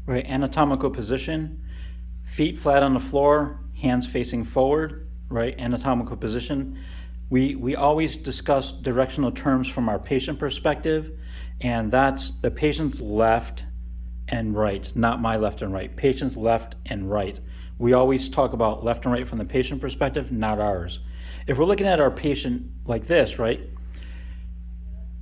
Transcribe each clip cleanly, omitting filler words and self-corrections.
right? Anatomical position, feet flat on the floor, hands facing forward, right? Anatomical position. We always discuss directional terms from our patient perspective, and that's the patient's left and right, not my left and right. Patient's left and right. We always talk about left and right from the patient perspective, not ours. If we're looking at our patient like this, right?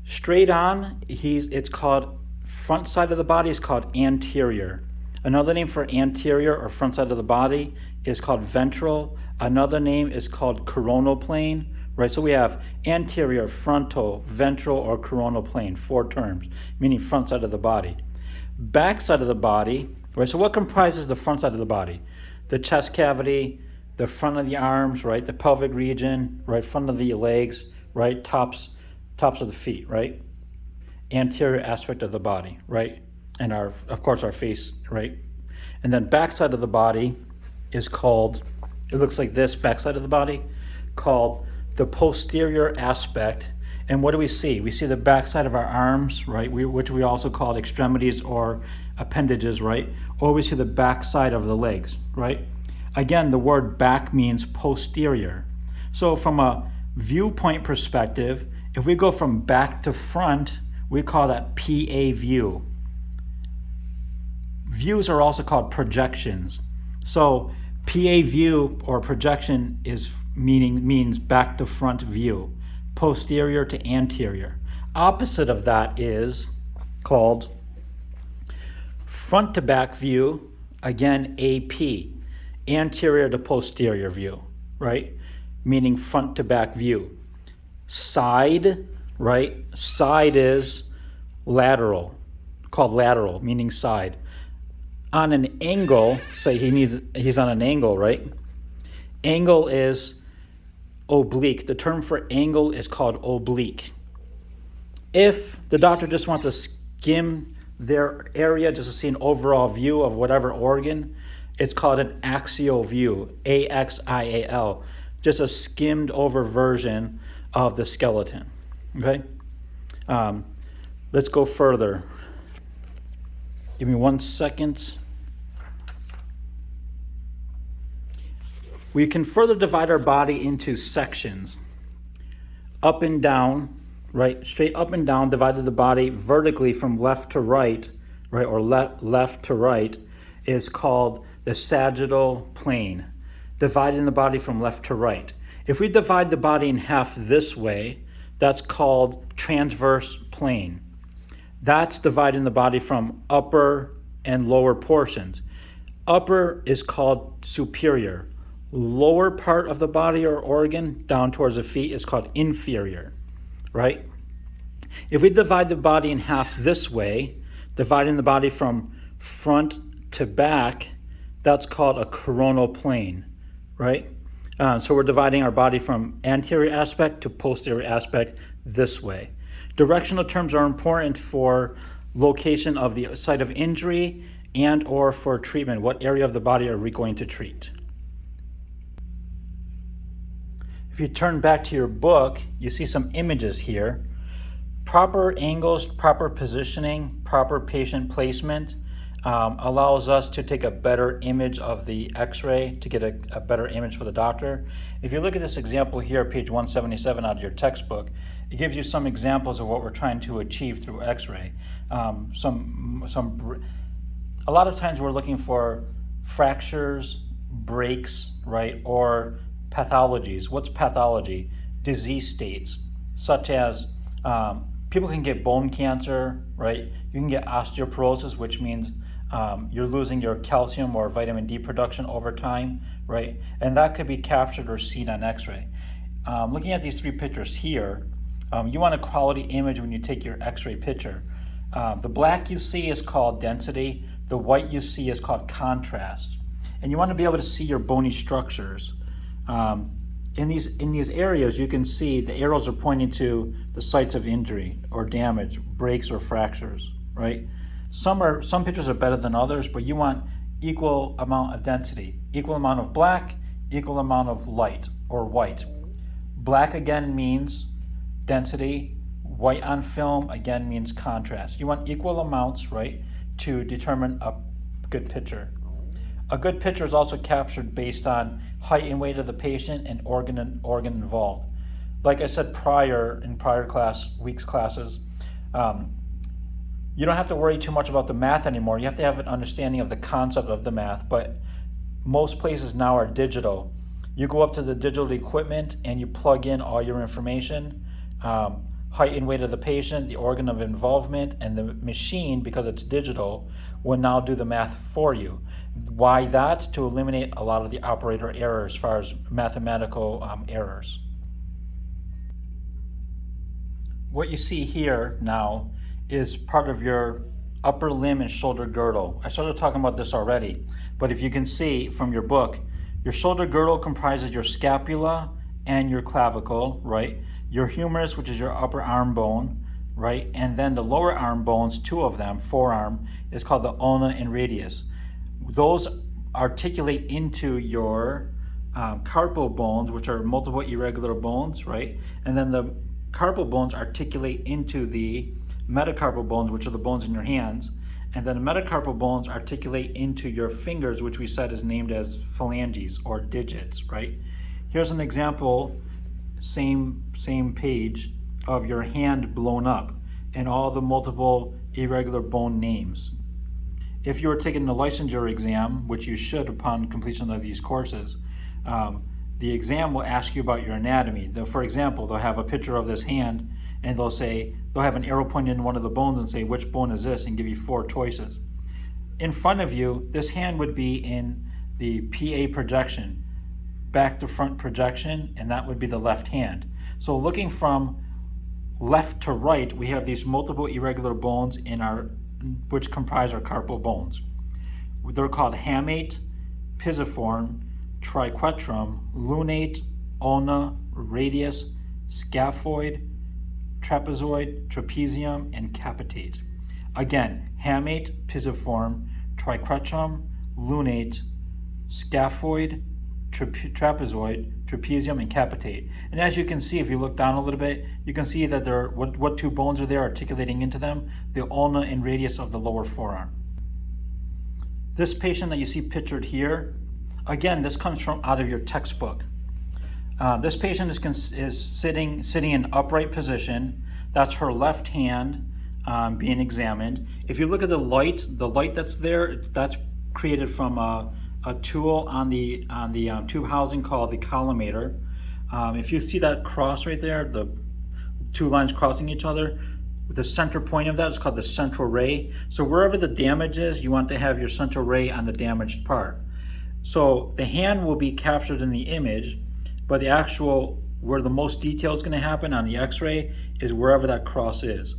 Straight on, it's called front side of the body is called anterior. Another name for anterior or front side of the body is called ventral. Another name is called coronal plane, right? So we have anterior, frontal, ventral, or coronal plane, 4 terms, meaning front side of the body. Back side of the body, right? So what comprises the front side of the body? The chest cavity, the front of the arms, right? The pelvic region, right? Front of the legs, right? Tops of the feet, right? Anterior aspect of the body, right? And of course our face, right? And then backside of the body is called, it looks like this, backside of the body, called the posterior aspect. And what do we see? We see the backside of our arms, right? Which we also call extremities or appendages, right? Or we see the backside of the legs, right? Again, the word back means posterior. So from a viewpoint perspective, if we go from back to front, we call that PA view. Views are also called projections. So PA view or projection means back to front view, posterior to anterior. Opposite of that is called front to back view, again AP, anterior to posterior view, right? Meaning front to back view. Side, right? Side is lateral, called lateral, meaning side. On an angle, say he's on an angle, right? Angle is oblique. The term for angle is called oblique. If the doctor just wants to skim their area just to see an overall view of whatever organ, it's called an axial view, AXIAL, just a skimmed over version of the skeleton, okay? Let's go further. Give me 1 second. We can further divide our body into sections. Up and down, right? Straight up and down, divided the body vertically from left to right, right? Or left to right is called the sagittal plane. Dividing the body from left to right. If we divide the body in half this way, that's called transverse plane. That's dividing the body from upper and lower portions. Upper is called superior. Lower part of the body or organ down towards the feet is called inferior, right? If we divide the body in half this way, dividing the body from front to back, that's called a coronal plane, right? So we're dividing our body from anterior aspect to posterior aspect this way. Directional terms are important for location of the site of injury and or for treatment. What area of the body are we going to treat? If you turn back to your book, you see some images here. Proper angles, proper positioning, proper patient placement allows us to take a better image of the x-ray to get a better image for the doctor. If you look at this example here, page 177 out of your textbook, it gives you some examples of what we're trying to achieve through x-ray. A lot of times we're looking for fractures, breaks, right, or pathologies. What's pathology? Disease states, such as people can get bone cancer, right? You can get osteoporosis, which means you're losing your calcium or vitamin D production over time, right? And that could be captured or seen on x-ray. Looking at these 3 pictures here, you want a quality image when you take your x-ray picture. The black you see is called density. The white you see is called contrast. And you want to be able to see your bony structures. In these areas, you can see the arrows are pointing to the sites of injury or damage, breaks or fractures, right? Some pictures are better than others, but you want equal amount of density, equal amount of black, equal amount of light or white. Black again means density, white on film again means contrast. You want equal amounts, right, to determine good picture. A good picture is also captured based on height and weight of the patient and organ involved. Like I said in prior week's classes, you don't have to worry too much about the math anymore. You have to have an understanding of the concept of the math, but most places now are digital. You go up to the digital equipment and you plug in all your information, height and weight of the patient, the organ of involvement, and the machine, because it's digital, will now do the math for you. Why that? To eliminate a lot of the operator errors as far as mathematical errors. What you see here now is part of your upper limb and shoulder girdle. I started talking about this already, but if you can see from your book, your shoulder girdle comprises your scapula and your clavicle, right? Your humerus, which is your upper arm bone, right? And then the lower arm bones, two of them, forearm, is called the ulna and radius. Those articulate into your carpal bones, which are multiple irregular bones, right? And then the carpal bones articulate into the metacarpal bones, which are the bones in your hands, and then the metacarpal bones articulate into your fingers, which we said is named as phalanges or digits, right? Here's an example, same page, of your hand blown up and all the multiple irregular bone names. If you were taking the licensure exam, which you should upon completion of these courses, the exam will ask you about your anatomy. For example, they'll have a picture of this hand and they'll have an arrow pointed in one of the bones and say, which bone is this, and give you 4 choices. In front of you, this hand would be in the PA projection, back to front projection, and that would be the left hand. So looking from left to right, we have these multiple irregular bones which comprise our carpal bones. They're called hamate, pisiform, triquetrum, lunate, ulna, radius, scaphoid, trapezoid, trapezium, and capitate. Again, hamate, pisiform, triquetrum, lunate, scaphoid, trapezoid, trapezium, and capitate. And as you can see, if you look down a little bit, you can see that what 2 bones are there articulating into them? The ulna and radius of the lower forearm. This patient that you see pictured here, again, this comes from out of your textbook. This patient is sitting in upright position. That's her left hand being examined. If you look at the light that's there, that's created from a tool on the tube housing called the collimator. If you see that cross right there, the 2 lines crossing each other, the center point of that is called the central ray. So wherever the damage is, you want to have your central ray on the damaged part. So the hand will be captured in the image, but where the most detail is going to happen on the x-ray is wherever that cross is.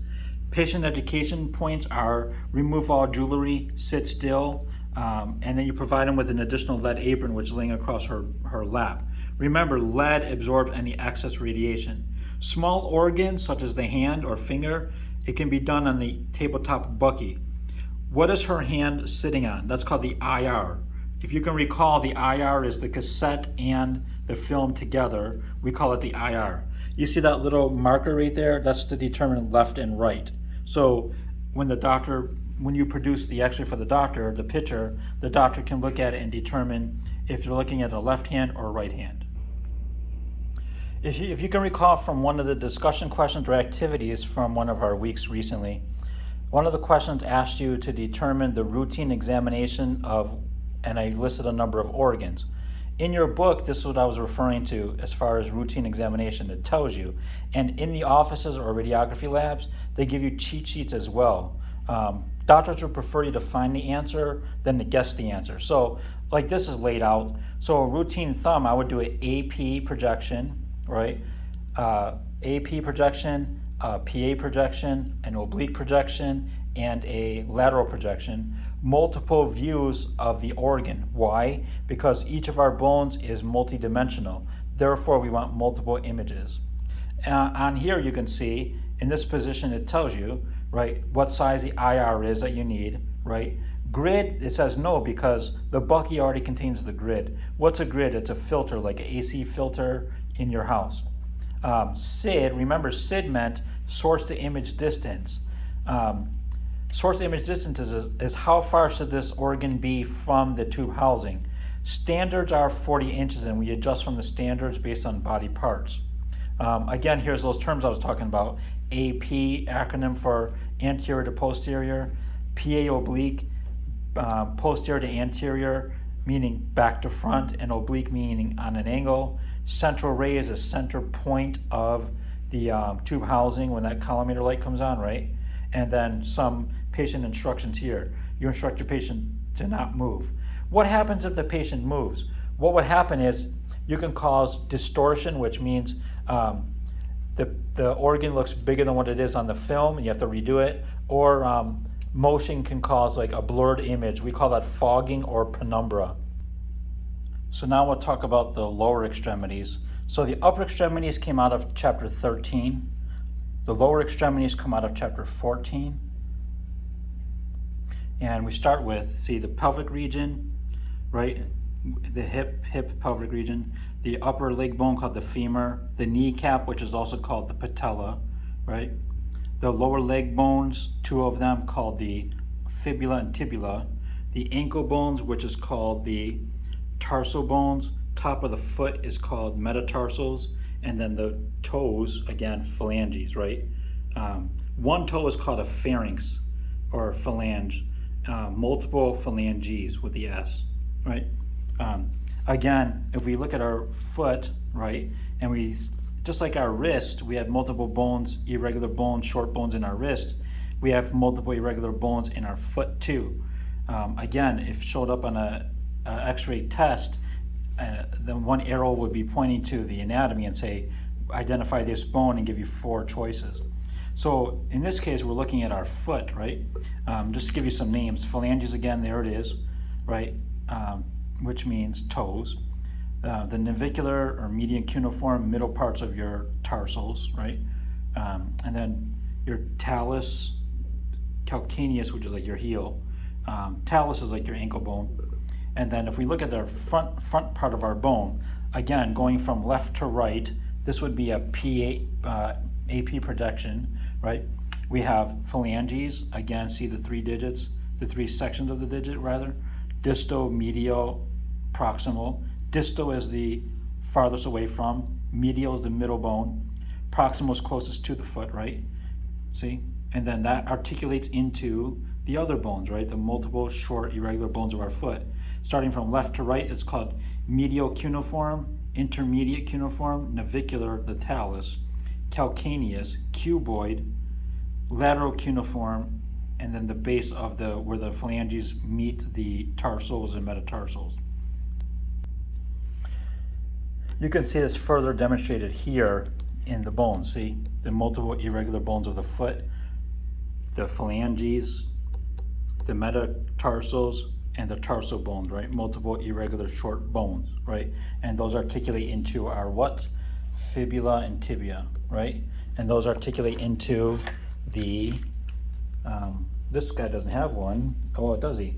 Patient education points are remove all jewelry, sit still, and then you provide them with an additional lead apron which is laying across her lap. Remember, lead absorbs any excess radiation. Small organs such as the hand or finger, it can be done on the tabletop bucky. What is her hand sitting on? That's called the IR. If you can recall, the IR is the cassette and the film together. We call it the IR. You see that little marker right there? That's to determine left and right. So when you produce the x-ray for the doctor, the picture, the doctor can look at it and determine if you're looking at a left hand or a right hand. If you can recall from one of the discussion questions or activities from one of our weeks recently, one of the questions asked you to determine the routine examination of, and I listed a number of organs. In your book, this is what I was referring to as far as routine examination. It tells you. And in the offices or radiography labs, they give you cheat sheets as well. Doctors would prefer you to find the answer than to guess the answer. So like this is laid out. So a routine thumb, I would do an AP projection, right? AP projection, PA projection, an oblique projection, and a lateral projection. Multiple views of the organ. Why? Because each of our bones is multidimensional. Therefore, we want multiple images. On here, you can see in this position, it tells you, right, what size the IR is that you need, right? Grid, it says no because the bucky already contains the grid. What's a grid? It's a filter, like an AC filter in your house. SID, remember SID meant source to image distance. Source image distance is how far should this organ be from the tube housing. Standards are 40 inches, and we adjust from the standards based on body parts. Again, here's those terms I was talking about. AP, acronym for anterior to posterior. PA oblique, posterior to anterior, meaning back to front, and oblique meaning on an angle. Central ray is a center point of the tube housing when that collimator light comes on, right? And then some patient instructions here. You instruct your patient to not move. What happens if the patient moves? What would happen is you can cause distortion, which means the organ looks bigger than what it is on the film, and you have to redo it, or motion can cause like a blurred image. We call that fogging or penumbra. So now we'll talk about the lower extremities. So the upper extremities came out of chapter 13. The lower extremities come out of chapter 14. And we start with, see, the pelvic region, right? The hip pelvic region, the upper leg bone called the femur, the kneecap, which is also called the patella, right? The lower leg bones, two of them called the fibula and tibula, the ankle bones, which is called the tarsal bones, top of the foot is called metatarsals, and then the toes, again, phalanges, right? One toe is called a pharynx or phalange, multiple phalanges with the S, right? Again, if we look at our foot, right, and we, just like our wrist, we have multiple bones, irregular bones, short bones in our wrist, we have multiple irregular bones in our foot too. Again, if showed up on a x-ray test, then one arrow would be pointing to the anatomy and say, identify this bone and give you 4 choices. So in this case, we're looking at our foot, right? Just to give you some names, phalanges again, there it is, right? Which means toes. The navicular or median cuneiform, middle parts of your tarsals, right? And then your talus, calcaneus, which is like your heel. Talus is like your ankle bone. And then if we look at the front part of our bone, again, going from left to right, this would be a AP projection, right? We have phalanges, again, see the 3 digits, the 3 sections of the digit rather. Distal, medial, proximal. Distal is the farthest away from, medial is the middle bone, proximal is closest to the foot, right? See? And then that articulates into the other bones, right? The multiple short irregular bones of our foot. Starting from left to right, it's called medial cuneiform, intermediate cuneiform, navicular, the talus, calcaneus, cuboid, lateral cuneiform, and then the base of the where the phalanges meet the tarsals and metatarsals. You can see this further demonstrated here in the bones. See the multiple irregular bones of the foot, the phalanges, the metatarsals, and the tarsal bones, right? Multiple irregular short bones, right? And those articulate into our what? Fibula and tibia, right? And those articulate into the, this guy doesn't have one. Oh, does he?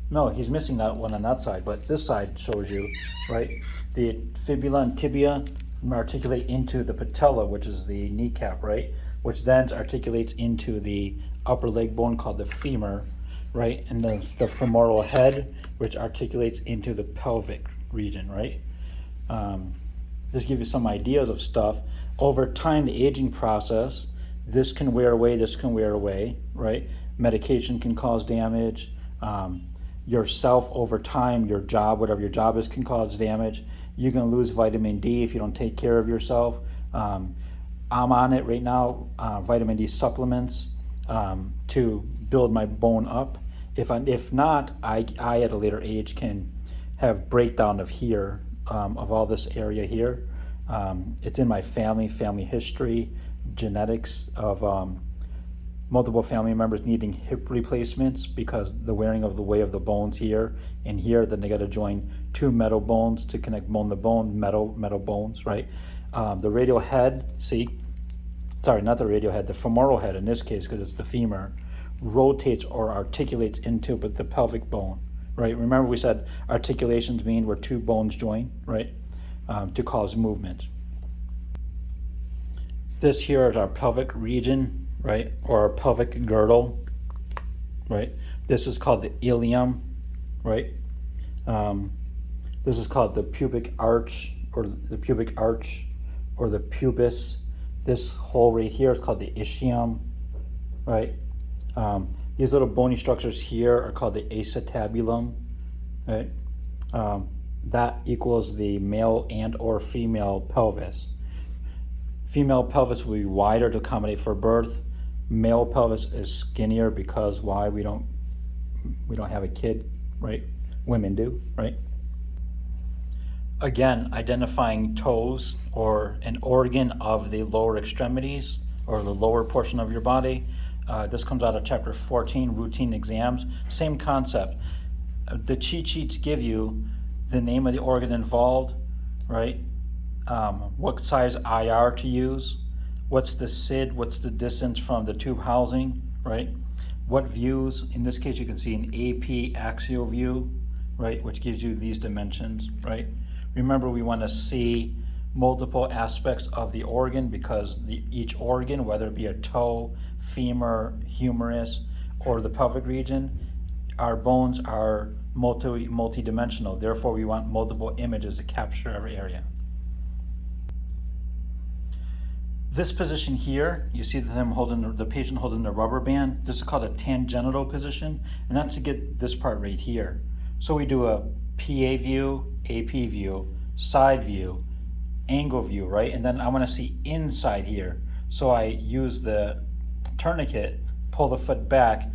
No, he's missing that one on that side, but this side shows you, right? The fibula and tibia articulate into the patella, which is the kneecap, right? Which then articulates into the upper leg bone called the femur, right? And then the femoral head, which articulates into the pelvic region, right? Just give you some ideas of stuff. Over time, the aging process, this can wear away, this can wear away, right? Medication can cause damage. Yourself over time, your job, whatever your job is, can cause damage. You can lose vitamin D if you don't take care of yourself. I'm on it right now, vitamin D supplements to build my bone up. If not, I at a later age can have breakdown of here, of all this area here. It's in my family history, genetics of multiple family members needing hip replacements because the wearing of the way of the bones here and here, then they got to join 2 metal bones to connect bone to bone, metal bones, right? The radial head, not the radial head, the femoral head in this case, because it's the femur, rotates or articulates into the pelvic bone, right? Remember we said articulations mean where 2 bones join, right? To cause movement. This here is our pelvic region, right? Or our pelvic girdle. right? This is called the ilium, right? This is called the pubic arch, or the pubic arch, or the pubis. This hole right here is called the ischium, right? These little bony structures here are called the acetabulum, right? That equals the male and or female pelvis. Female pelvis will be wider to accommodate for birth. Male pelvis is skinnier because why? We don't have a kid, right? Women do, right? Again, identifying toes or an organ of the lower extremities or the lower portion of your body. This comes out of chapter 14, routine exams. Same concept. The cheat sheets give you the name of the organ involved, right? What size IR to use, what's the SID, what's the distance from the tube housing, right? What views, in this case you can see an AP axial view, right, which gives you these dimensions, right? Remember, we want to see multiple aspects of the organ because each organ, whether it be a toe, femur, humerus, or the pelvic region, our bones are multi-dimensional. Therefore, we want multiple images to capture every area. This position here, you see them holding the patient holding the rubber band. This is called a tangential position, and that's to get this part right here. So we do a PA view, AP view, side view, angle view, right? And then I want to see inside here. So I use the tourniquet, pull the foot back,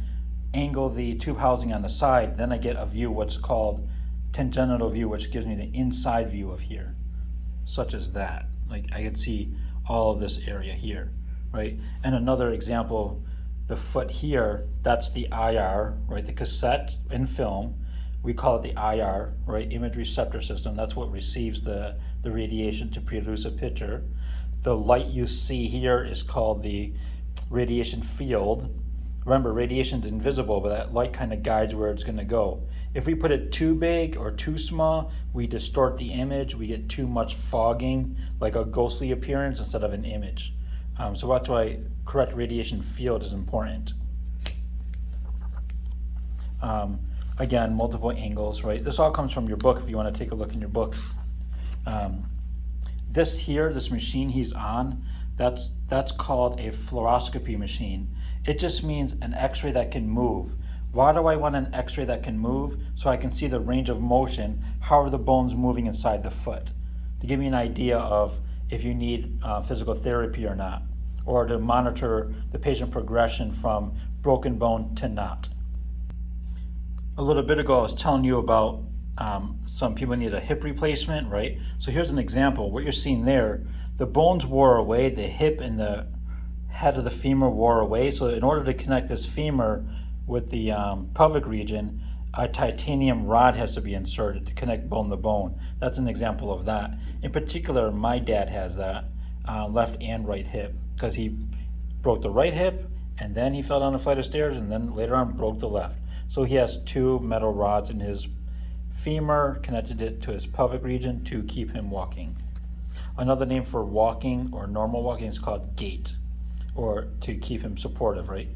angle the tube housing on the side, then I get a view, what's called tangential view, which gives me the inside view of here, such as that. Like I could see all of this area here, right? And another example, the foot here, that's the IR, right? The cassette and film, we call it the IR, right? Image receptor system. That's what receives the radiation to produce a picture. The light you see here is called the radiation field. Remember, radiation is invisible, but that light kind of guides where it's going to go. If we put it too big or too small, we distort the image. We get too much fogging, like a ghostly appearance instead of an image. So that's why correct radiation field is important. Again, multiple angles, right? This all comes from your book if you want to take a look in your book. This here, this machine he's on, that's called a fluoroscopy machine. It just means an x-ray that can move. Why do I want an x-ray that can move? So I can see the range of motion. How are the bones moving inside the foot? To give me an idea of if you need physical therapy or not, or to monitor the patient progression from broken bone to not. A little bit ago I was telling you about some people need a hip replacement, right? So here's an example. What you're seeing there, the bones wore away, the hip and the head of the femur wore away. So in order to connect this femur with the pelvic region, a titanium rod has to be inserted to connect bone to bone. That's an example of that. In particular, my dad has that, left and right hip, because he broke the right hip and then he fell down a flight of stairs and then later on broke the left. So he has two metal rods in his femur, connected it to his pelvic region to keep him walking. Another name for walking or normal walking is called gait, or to keep him supportive, right?